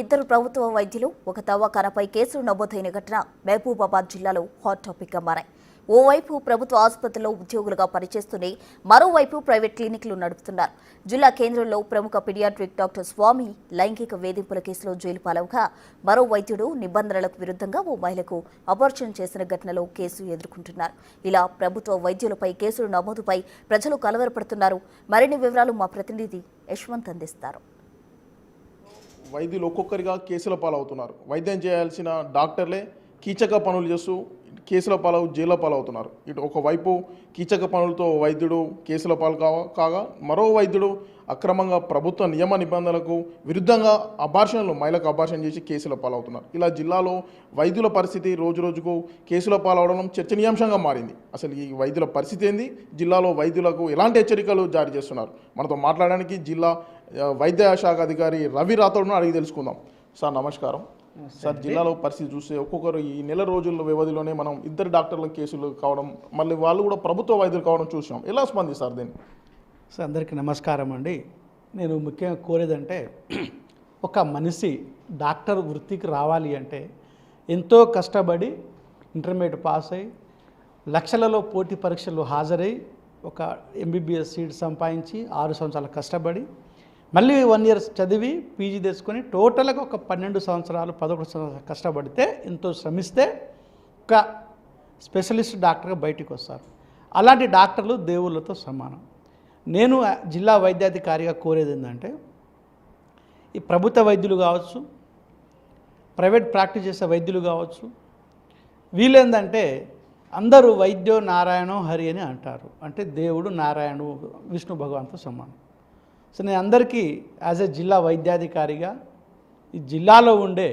ఇద్దరు ప్రభుత్వ వైద్యులు ఒక దవాఖానపై కేసులు నమోదైన ఘటన మహబూబాబాద్ జిల్లాలో హాట్ టాపిక్ గా మారాయి. ఓవైపు ప్రభుత్వ ఆసుపత్రిలో ఉద్యోగులుగా పనిచేస్తూనే మరోవైపు ప్రైవేట్ క్లినిక్లు నడుపుతున్నారు. జిల్లా కేంద్రంలో ప్రముఖ పీడియాట్రిక్ డాక్టర్ స్వామి లైంగిక వేధింపుల కేసులో జైలు పాలవగా మరో వైద్యుడు నిబంధనలకు విరుద్ధంగా ఓ మహిళకు అబార్షన్ చేసిన ఘటనలో కేసు ఎదుర్కొంటున్నారు. ఇలా ప్రభుత్వ వైద్యులపై కేసుల నమోదుపై ప్రజలు కలవరపడుతున్నారు. మరిన్ని వివరాలు మా ప్రతినిధి యశ్వంత్ అందిస్తారు. వైద్యులు ఒక్కొక్కరిగా కేసుల పాలవుతున్నారు. వైద్యం చేయాల్సిన డాక్టర్లే కీచక పనులు చేస్తూ కేసుల పాలవు జైల్లో పాలవుతున్నారు. ఇటు ఒకవైపు కీచక పనులతో వైద్యుడు కేసుల పాలు కాగా మరో వైద్యుడు అక్రమంగా ప్రభుత్వ నియమ నిబంధనలకు విరుద్ధంగా మహిళకు అబార్షన్ చేసి కేసుల పాలవుతున్నారు. ఇలా జిల్లాలో వైద్యుల పరిస్థితి రోజురోజుకు కేసుల పాలవడం చర్చనీయాంశంగా మారింది. అసలు ఈ వైద్యుల పరిస్థితి ఏంది, జిల్లాలో వైద్యులకు ఎలాంటి హెచ్చరికలు జారీ చేస్తున్నారు? మనతో మాట్లాడడానికి జిల్లా వైద్య శాఖ అధికారి రవి రాథోడ్ను అడిగి తెలుసుకుందాం. సార్ నమస్కారం. సార్, జిల్లాలో పరిస్థితి చూస్తే ఒక్కొక్కరు ఈ నెల రోజుల వ్యవధిలోనే మనం ఇద్దరు డాక్టర్ల కేసులు కావడం, మళ్ళీ వాళ్ళు కూడా ప్రభుత్వ వైద్యులు కావడం చూసాం. ఎలా స్పందిస్తారు దీన్ని? సార్, అందరికీ నమస్కారం అండి. నేను ముఖ్యంగా కోరేదంటే, ఒక మనిషి డాక్టర్ వృత్తికి రావాలి అంటే ఎంతో కష్టపడి ఇంటర్మీడియట్ పాస్ అయ్యి లక్షలలో పోటీ పరీక్షలు హాజరై ఒక ఎంబీబీఎస్ సీట్ సంపాదించి 6 సంవత్సరాలు కష్టపడి మళ్ళీ 1 ఇయర్ చదివి పీజీ తెచ్చుకొని టోటల్గా ఒక 12 సంవత్సరాలు 11 సంవత్సరాలు కష్టపడితే ఎంతో శ్రమిస్తే ఒక స్పెషలిస్ట్ డాక్టర్గా బయటికి వస్తారు. అలాంటి డాక్టర్లు దేవుళ్ళతో సమానం. నేను జిల్లా వైద్యాధికారిగా కోరేది ఏంటంటే, ఈ ప్రభుత్వ వైద్యులు కావచ్చు, ప్రైవేట్ ప్రాక్టీస్ చేసే వైద్యులు కావచ్చు, వీళ్ళేందంటే అందరూ వైద్యో నారాయణో హరి అని అంటారు. అంటే దేవుడు నారాయణు విష్ణు భగవాన్తో సమానం. సో నేను అందరికీ యాజ్ ఎ జిల్లా వైద్యాధికారిగా ఈ జిల్లాలో ఉండే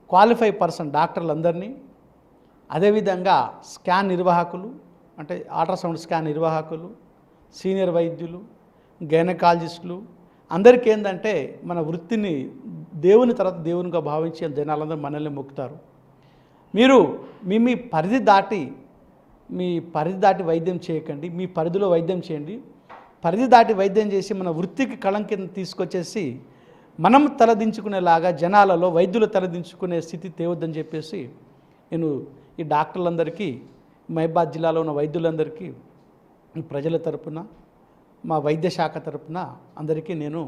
క్వాలిఫై పర్సన్ డాక్టర్లందరినీ, అదేవిధంగా స్కాన్ నిర్వాహకులు అంటే అల్ట్రాసౌండ్ స్కాన్ నిర్వాహకులు, సీనియర్ వైద్యులు, గైనకాలజిస్టులు అందరికీ ఏంటంటే మన వృత్తిని దేవుని తర్వాత దేవునిగా భావించి జనాలందరూ మనల్ని మొక్కుతారు. మీరు మీ పరిధి దాటి వైద్యం చేయకండి. మీ పరిధిలో వైద్యం చేయండి. పరిధి దాటి వైద్యం చేసి మన వృత్తికి కళంకిని తీసుకొచ్చేసి మనం తలదించుకునేలాగా జనాలలో వైద్యులు తలదించుకునే స్థితి తేవద్దని చెప్పేసి నేను ఈ డాక్టర్లందరికీ, మహబూబాబాద్ జిల్లాలో ఉన్న వైద్యులందరికీ, ప్రజల తరపున, మా వైద్య శాఖ తరపున అందరికీ నేను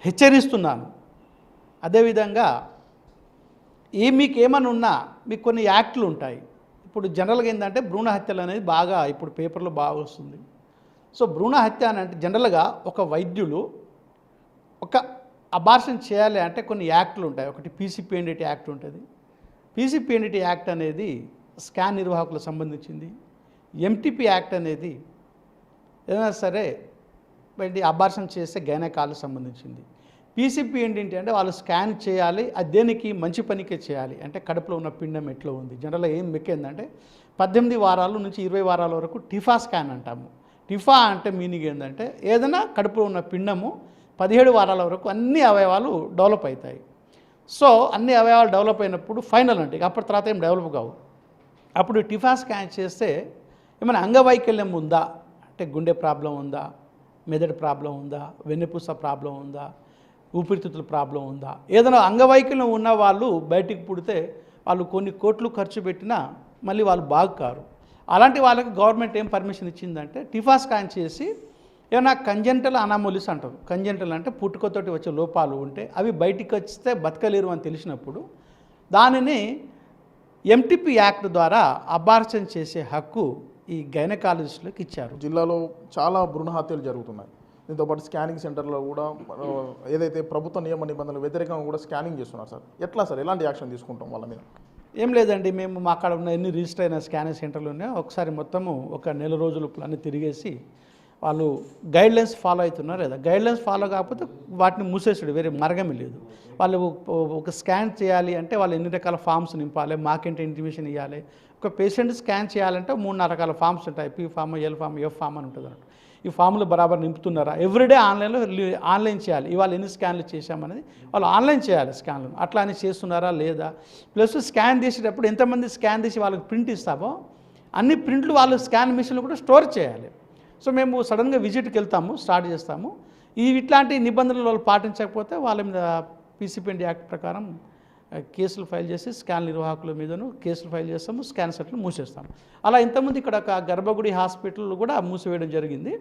హెచ్చరిస్తున్నాను. అదేవిధంగా మీకు ఏమైనా ఉన్నా మీకు కొన్ని యాక్ట్లు ఉంటాయి. ఇప్పుడు జనరల్గా ఏంటంటే భ్రూణ హత్యలు అనేది బాగా ఇప్పుడు పేపర్లో బాగా వస్తుంది. సో భ్రూణ హత్య అని అంటే జనరల్గా ఒక వైద్యులు ఒక అబార్షన్ చేయాలి అంటే కొన్ని యాక్ట్లు ఉంటాయి. ఒకటి పీసీపీఎన్డీటీ యాక్ట్ ఉంటుంది. పీసీపీఎన్డీటీ యాక్ట్ అనేది స్కాన్ నిర్వాహకులకు సంబంధించింది. ఎంటీపీ యాక్ట్ అనేది ఏదైనా సరే అబార్షన్ చేస్తే గైనకాలకు సంబంధించింది. పీసీపీఎన్డీటీ అంటే వాళ్ళు స్కాన్ చేయాలి, అది దేనికి మంచి పనికే చేయాలి. అంటే కడుపులో ఉన్న పిండం ఎట్లా ఉంది. జనరల్గా ఏం మెక్కేందంటే 18 వారాల నుంచి 20 వారాల వరకు టిఫా స్కాన్ అంటాము. టిఫా అంటే మీనింగ్ ఏంటంటే ఏదైనా కడుపులో ఉన్న పిండము 17 వారాల వరకు అన్ని అవయవాలు డెవలప్ అవుతాయి. సో అన్ని అవయవాలు డెవలప్ అయినప్పుడు ఫైనల్ అంటే అప్పటి తర్వాత ఏం డెవలప్ కావు. అప్పుడు టిఫా స్కాన్ చేస్తే ఏమైనా అంగవైకల్యం ఉందా అంటే గుండె ప్రాబ్లం ఉందా, మెదడు ప్రాబ్లం ఉందా, వెన్నెపూస ప్రాబ్లం ఉందా, ఊపిరితిత్తుల ప్రాబ్లం ఉందా, ఏదైనా అంగవైకల్యం ఉన్న వాళ్ళు బయటికి పుడితే వాళ్ళు కొన్ని కోట్లు ఖర్చు పెట్టినా మళ్ళీ వాళ్ళు బాగు కారు. అలాంటి వాళ్ళకి గవర్నమెంట్ ఏం పర్మిషన్ ఇచ్చిందంటే టిఫా స్కాన్ చేసి ఏమైనా కంజెంటల్ అనామోలిస్ అంటారు. కంజెంటల్ అంటే పుట్టుకతోటి వచ్చే లోపాలు ఉంటే అవి బయటికి వస్తే బతకలేరు అని తెలిసినప్పుడు దానిని ఎంటీపీ యాక్ట్ ద్వారా అబార్షన్ చేసే హక్కు ఈ గైనకాలజిస్టులకు ఇచ్చారు. జిల్లాలో చాలా భ్రూణ హత్యలు జరుగుతున్నాయి. దీంతోపాటు స్కానింగ్ సెంటర్లో కూడా ఏదైతే ప్రభుత్వ నియమ నిబంధనలు వ్యతిరేకంగా కూడా స్కానింగ్ చేస్తున్నారు. సార్ ఎట్లా సార్, ఎలాంటి యాక్షన్ తీసుకుంటాం వాళ్ళ మీద? ఏం లేదండి, మేము మా అక్కడ ఉన్న ఎన్ని రిజిస్టర్ అయిన స్కానింగ్ సెంటర్లు ఉన్నాయో ఒకసారి మొత్తము ఒక నెల రోజులు అన్నీ తిరిగేసి వాళ్ళు గైడ్లైన్స్ ఫాలో అవుతున్నారు లేదా, గైడ్లైన్స్ ఫాలో కాకపోతే వాటిని మూసేసాడు, వేరే మార్గమే లేదు. వాళ్ళు ఒక స్కాన్ చేయాలి అంటే వాళ్ళు ఎన్ని రకాల ఫామ్స్ నింపాలి, మాకేంటి ఇంటిమేషన్ ఇవ్వాలి. ఒక పేషెంట్ స్కాన్ చేయాలంటే 3-4 రకాల ఫామ్స్ ఉంటాయి. P form, L form, F form అని ఉంటుంది అన్నట్టు. ఈ ఫామ్లు బరాబర్ నింపుతున్నారా, ఎవ్రీడే ఆన్లైన్ చేయాలి. ఇవాళ ఎన్ని స్కాన్లు చేశామనేది వాళ్ళు ఆన్లైన్ చేయాలి స్కాన్లు. అట్లా అని చేస్తున్నారా లేదా, ప్లస్ స్కాన్ తీసేటప్పుడు ఎంతమంది స్కాన్ తీసి వాళ్ళకి ప్రింట్ ఇస్తామో అన్ని ప్రింట్లు వాళ్ళు స్కాన్ మిషన్లు కూడా స్టోర్ చేయాలి. సో మేము సడన్గా విజిట్కి వెళ్తాము, స్టార్ట్ చేస్తాము. ఇట్లాంటి నిబంధనలు వాళ్ళు పాటించకపోతే వాళ్ళ మీద పీసీపీఎండి యాక్ట్ ప్రకారం కేసులు ఫైల్ చేసి స్కాన్ నిర్వాహకుల మీదను కేసులు ఫైల్ చేస్తాము, స్కాన్ సెంటర్లు మూసేస్తాము. అలా ఇంతకుముందు ఇక్కడ ఒక గర్భగుడి హాస్పిటల్ కూడా మూసివేయడం జరిగింది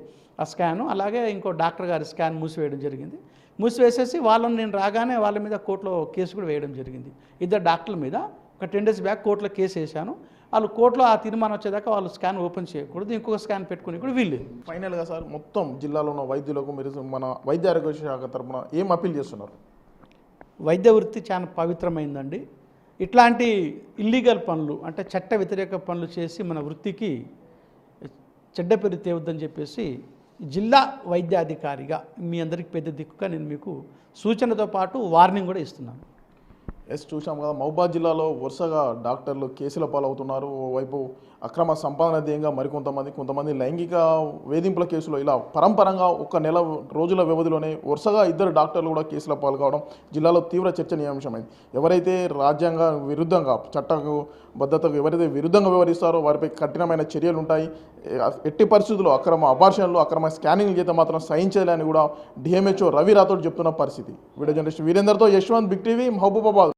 ఆ స్కాను. అలాగే ఇంకో డాక్టర్ గారి స్కాన్ మూసివేయడం జరిగింది. మూసివేసేసి వాళ్ళని నేను రాగానే వాళ్ళ మీద కోర్టులో కేసు కూడా వేయడం జరిగింది. ఇద్దరు డాక్టర్ల మీద ఒక 10 days బ్యాక్ కోర్టులో కేసు వేశాను. వాళ్ళు కోర్టులో ఆ తీర్మానం వచ్చేదాకా వాళ్ళు స్కాన్ ఓపెన్ చేయకూడదు, ఇంకొక స్కాన్ పెట్టుకుని కూడా వీళ్ళు. ఫైనల్గా సార్ మొత్తం జిల్లాలో ఉన్న వైద్యులకు మీరు మన వైద్య ఆరోగ్య శాఖ తరఫున ఏం అప్పీల్ చేస్తున్నారు? వైద్య వృత్తి చాలా పవిత్రమైందండి. ఇట్లాంటి ఇల్లీగల్ పనులు అంటే చట్ట వ్యతిరేక పనులు చేసి మన వృత్తికి చెడ్డ పేరు తేవద్దని చెప్పేసి జిల్లా వైద్యాధికారిగా మీ అందరికీ పెద్ద దిక్కుగా నేను మీకు సూచనతో పాటు వార్నింగ్ కూడా ఇస్తున్నాను. చూసాం కదా, మహబూబాద్ జిల్లాలో వరుసగా డాక్టర్లు కేసుల పాలవుతున్నారు. ఓవైపు అక్రమ సంపాదన ధ్యేయంగా కొంతమంది లైంగిక వేధింపుల కేసులో ఇలా పరంపరంగా ఒక నెల రోజుల వ్యవధిలోనే వరుసగా ఇద్దరు డాక్టర్లు కూడా కేసుల పాల్గొవడం జిల్లాలో తీవ్ర చర్చనీయాంశమైంది. ఎవరైతే రాజ్యాంగ విరుద్ధంగా చట్టకు భద్రతకు ఎవరైతే విరుద్ధంగా వ్యవహరిస్తారో వారిపై కఠినమైన చర్యలు ఉంటాయి. ఎట్టి పరిస్థితుల్లో అక్రమ అబార్షన్లు, అక్రమ స్కానింగ్ చేత మాత్రం సహించాలని కూడా డిఎంహెచ్ఓ రవి రాథోడ్ చెప్తున్న పరిస్థితి. వీడియో జర్నలిస్ట్ వీరేందర్తో యశ్వంత్, బిగ్ టీవీ, మహబూబాబాద్.